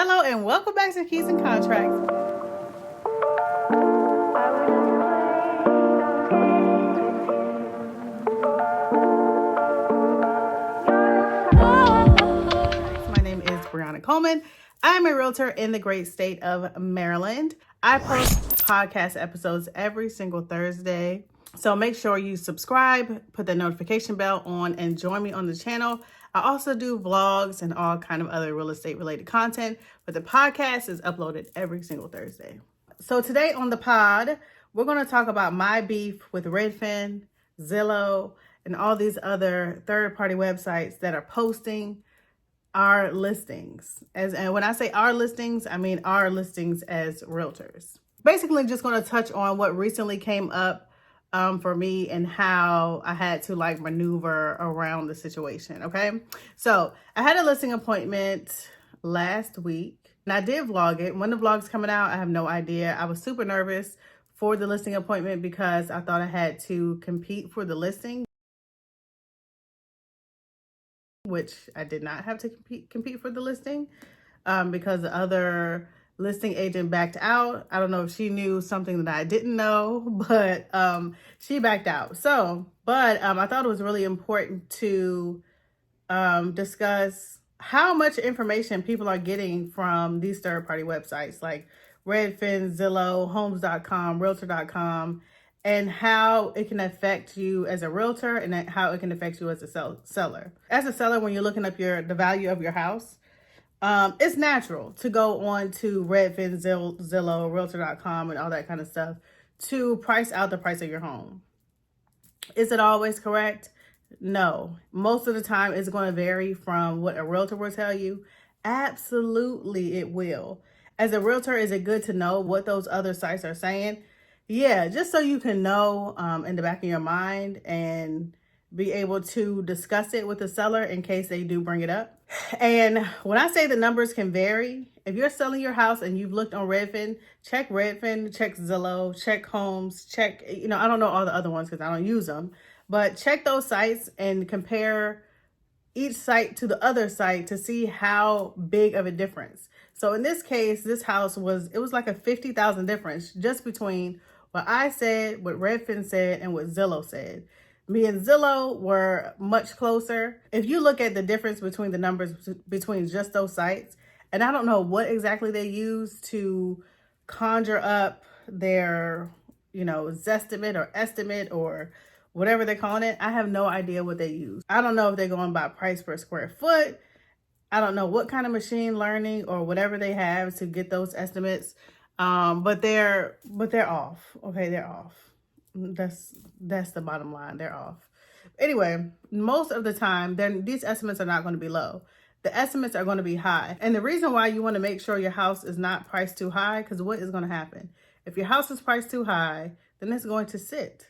Hello and welcome back to Keys and Contracts. My name is Brianna Coleman. I'm a realtor in the great state of Maryland. I post podcast episodes every single Thursday. So make sure you subscribe, put the notification bell on, and join me on the channel. I also do vlogs and all kind of other real estate related content, but the podcast is uploaded every single Thursday. So today on the pod, we're going to talk about my beef with Redfin, Zillow, and all these other third-party websites that are posting our listings. And when I say our listings, I mean our listings as realtors. Basically, just going to touch on what recently came up for me and how I had to maneuver around the situation. Okay. So I had a listing appointment last week and I did vlog it. When the vlog's coming out, I have no idea. I was super nervous for the listing appointment because I thought I had to compete for the listing, which I did not have to compete for the listing because the other listing agent backed out. I don't know if she knew something that I didn't know, but she backed out. But I thought it was really important to discuss how much information people are getting from these third-party websites like Redfin, Zillow, homes.com, realtor.com, and how it can affect you as a realtor and how it can affect you as a seller. As a seller, when you're looking up the value of your house, it's natural to go on to Redfin, Zillow, realtor.com, and all that kind of stuff to price out the price of your home. Is it always correct? No. Most of the time, it's going to vary from what a realtor will tell you. Absolutely, it will. As a realtor, is it good to know what those other sites are saying? Yeah, just so you can know in the back of your mind and be able to discuss it with the seller in case they do bring it up. And when I say the numbers can vary, if you're selling your house and you've looked on Redfin, check Zillow, check Homes, check, I don't know all the other ones because I don't use them, but check those sites and compare each site to the other site to see how big of a difference. So in this case, this house was like a 50,000 difference just between what I said, what Redfin said, and what Zillow said. Me and Zillow were much closer. If you look at the difference between the numbers between just those sites, and I don't know what exactly they use to conjure up their, zestimate or estimate or whatever they're calling it. I have no idea what they use. I don't know if they're going by price per square foot. I don't know what kind of machine learning or whatever they have to get those estimates. But they're off. Okay, they're off. That's the bottom line. They're off. Anyway, most of the time, these estimates are not going to be low. The estimates are going to be high. And the reason why you want to make sure your house is not priced too high, because what is going to happen? If your house is priced too high, then it's going to sit.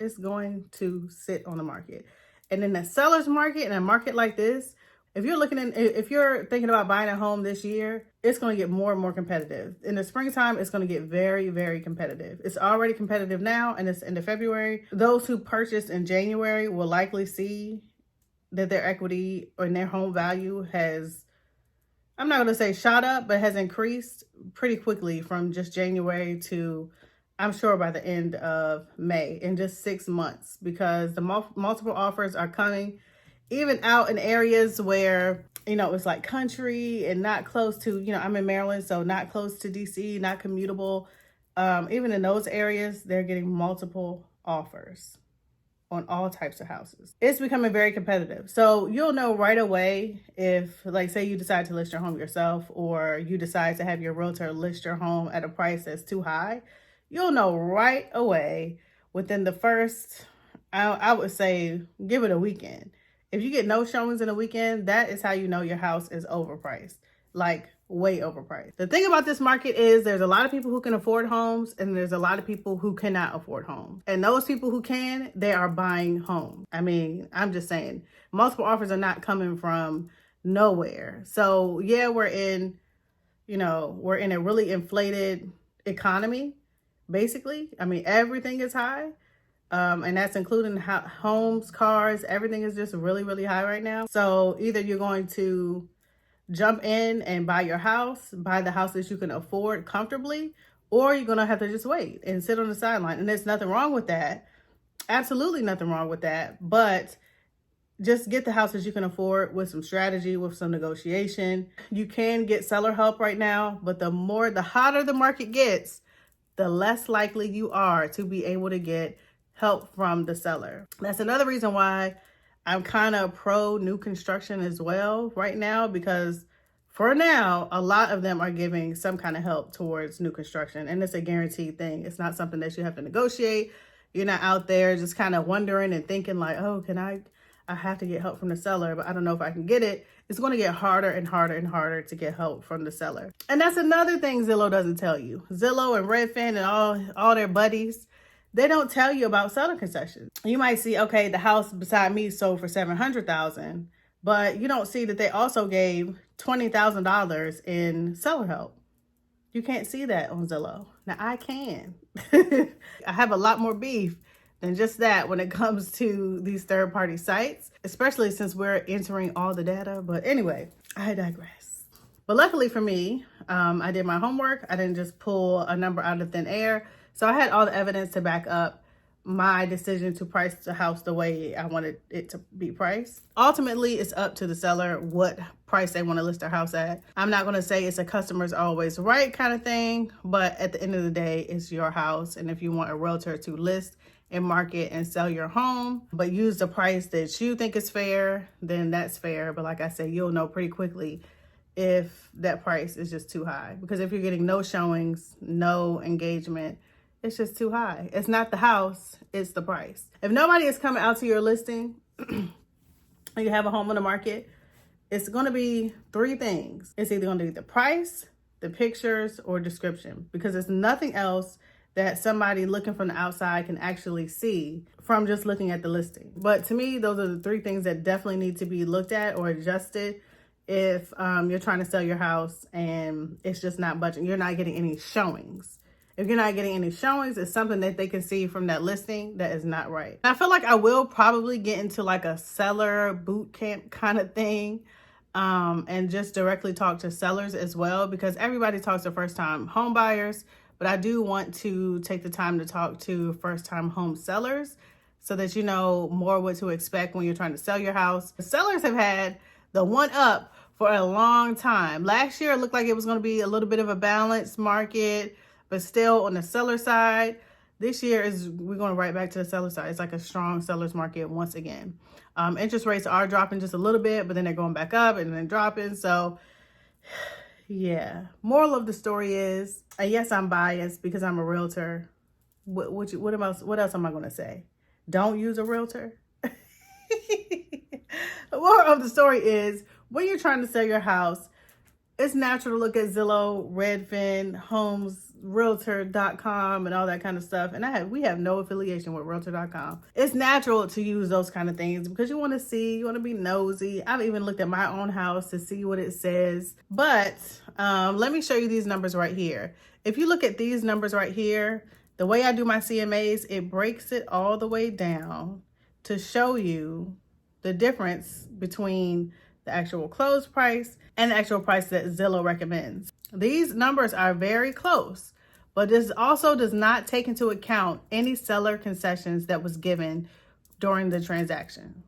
It's going to sit on the market. And in the seller's market, in a market like this, if you're thinking about buying a home this year, it's going to get more and more competitive. In the springtime, it's going to get very, very competitive. It's already competitive now, and it's into February. Those who purchased in January will likely see that their equity or their home value has, I'm not going to say shot up, but has increased pretty quickly from just January to, I'm sure, by the end of May, in just 6 months, because the multiple offers are coming. Even out in areas where, it's like country and not close to, I'm in Maryland, so not close to DC, not commutable. Even in those areas, they're getting multiple offers on all types of houses. It's becoming very competitive. So you'll know right away if, say you decide to list your home yourself, or you decide to have your realtor list your home at a price that's too high. You'll know right away within the first, I would say, give it a weekend. If you get no showings in a weekend, that is how you know your house is overpriced, way overpriced. The thing about this market is there's a lot of people who can afford homes and there's a lot of people who cannot afford homes. And those people who can, they are buying homes. I mean, I'm just saying, multiple offers are not coming from nowhere. So yeah, we're in a really inflated economy, basically. I mean, everything is high. And that's including homes, cars, everything is just really, really high right now. So either you're going to jump in and buy your house, buy the house that you can afford comfortably, or you're going to have to just wait and sit on the sideline. And there's nothing wrong with that. Absolutely nothing wrong with that. But just get the house that you can afford with some strategy, with some negotiation. You can get seller help right now, but the hotter the market gets, the less likely you are to be able to get help from the seller. That's another reason why I'm kind of pro new construction as well right now, because for now, a lot of them are giving some kind of help towards new construction, and it's a guaranteed thing. It's not something that you have to negotiate. You're not out there just kind of wondering and thinking like, oh, I have to get help from the seller, but I don't know if I can get it. It's going to get harder and harder and harder to get help from the seller. And that's another thing Zillow doesn't tell you. Zillow and Redfin and all their buddies, they don't tell you about seller concessions. You might see, okay, the house beside me sold for $700,000, but you don't see that they also gave $20,000 in seller help. You can't see that on Zillow. Now I can. I have a lot more beef than just that when it comes to these third-party sites, especially since we're entering all the data. But anyway, I digress. But luckily for me, I did my homework. I didn't just pull a number out of thin air. So I had all the evidence to back up my decision to price the house the way I wanted it to be priced. Ultimately, it's up to the seller what price they want to list their house at. I'm not going to say it's a customer's always right kind of thing, but at the end of the day, it's your house. And if you want a realtor to list and market and sell your home, but use the price that you think is fair, then that's fair. But like I said, you'll know pretty quickly if that price is just too high. Because if you're getting no showings, no engagement, it's just too high. It's not the house, it's the price. If nobody is coming out to your listing and you have a home on the market, it's going to be three things. It's either going to be the price, the pictures, or description, because there's nothing else that somebody looking from the outside can actually see from just looking at the listing. But to me, those are the three things that definitely need to be looked at or adjusted if you're trying to sell your house and it's just not budging. You're not getting any showings. If you're not getting any showings, it's something that they can see from that listing that is not right. I feel like I will probably get into like a seller boot camp kind of thing, and just directly talk to sellers as well, because everybody talks to first-time home buyers, but I do want to take the time to talk to first-time home sellers so that you know more what to expect when you're trying to sell your house. The sellers have had the one up for a long time. Last year, it looked like it was going to be a little bit of a balanced market, but still on the seller side. This year we're going right back to the seller side. It's like a strong seller's market once again. Interest rates are dropping just a little bit, but then they're going back up and then dropping. So yeah, moral of the story is, and yes, I'm biased because I'm a realtor. What else am I going to say? Don't use a realtor. The moral of the story is, when you're trying to sell your house, it's natural to look at Zillow, Redfin, Homes, Realtor.com, and all that kind of stuff. And we have no affiliation with Realtor.com. It's natural to use those kind of things because you want to see, you want to be nosy. I've even looked at my own house to see what it says. But let me show you these numbers right here. If you look at these numbers right here, the way I do my CMAs, it breaks it all the way down to show you the difference between the actual close price and the actual price that Zillow recommends. These numbers are very close, but this also does not take into account any seller concessions that was given during the transaction.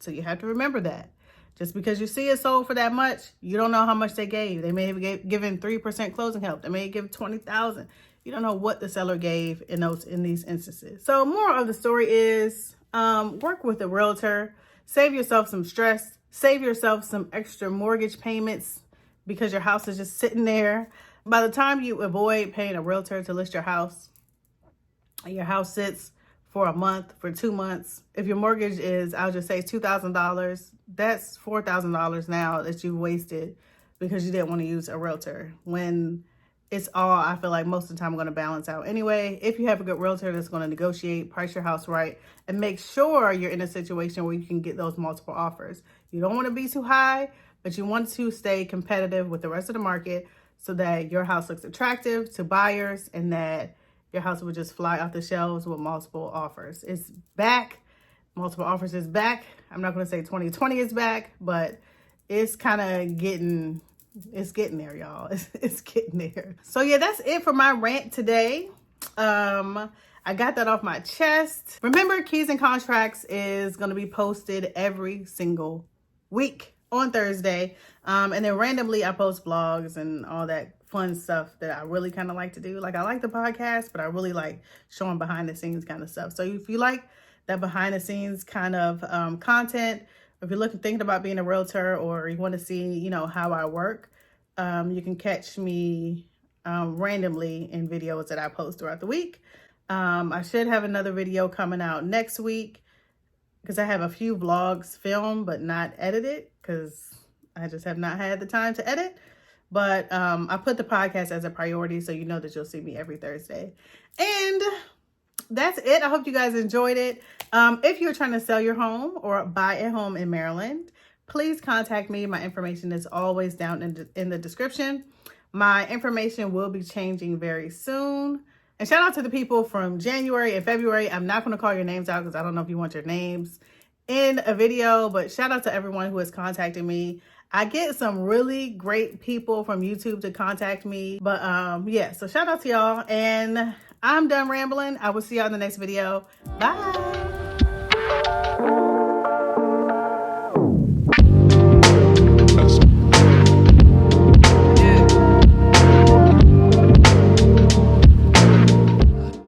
So you have to remember that. Just because you see it sold for that much, you don't know how much they gave. They may have given 3% closing help. They may give $20,000. You don't know what the seller gave in these instances. So more of the story is work with a realtor, save yourself some stress. Save yourself some extra mortgage payments because your house is just sitting there. By the time you avoid paying a realtor to list your house sits for a month, for 2 months. If your mortgage is, I'll just say $2,000, that's $4,000 now that you've wasted because you didn't want to use a realtor. When it's all, I feel like most of the time, going to balance out anyway. If you have a good realtor that's going to negotiate, price your house right, and make sure you're in a situation where you can get those multiple offers. You don't want to be too high, but you want to stay competitive with the rest of the market so that your house looks attractive to buyers and that your house would just fly off the shelves with multiple offers. It's back. Multiple offers is back. I'm not going to say 2020 is back, but it's kind of getting there, y'all. It's getting there. So yeah, that's it for my rant today. I got that off my chest. Remember, Keys and Contracts is going to be posted every single week on Thursday. And then randomly I post vlogs and all that fun stuff that I really kind of like to do. Like, I like the podcast, but I really like showing behind the scenes kind of stuff. So if you like that behind the scenes kind of content, if you're thinking about being a realtor, or you want to see, you know, how I work, you can catch me randomly in videos that I post throughout the week. I should have another video coming out next week because I have a few vlogs filmed but not edited because I just have not had the time to edit. But I put the podcast as a priority, so you know that you'll see me every Thursday. And that's it. I hope you guys enjoyed it. If you're trying to sell your home or buy a home in Maryland, please contact me. My information is always down in the description. My information will be changing very soon. And shout out to the people from January and February. I'm not going to call your names out because I don't know if you want your names in a video, but shout out to everyone who has contacted me. I get some really great people from YouTube to contact me. But yeah, so shout out to y'all. And I'm done rambling. I will see y'all in the next video. Bye.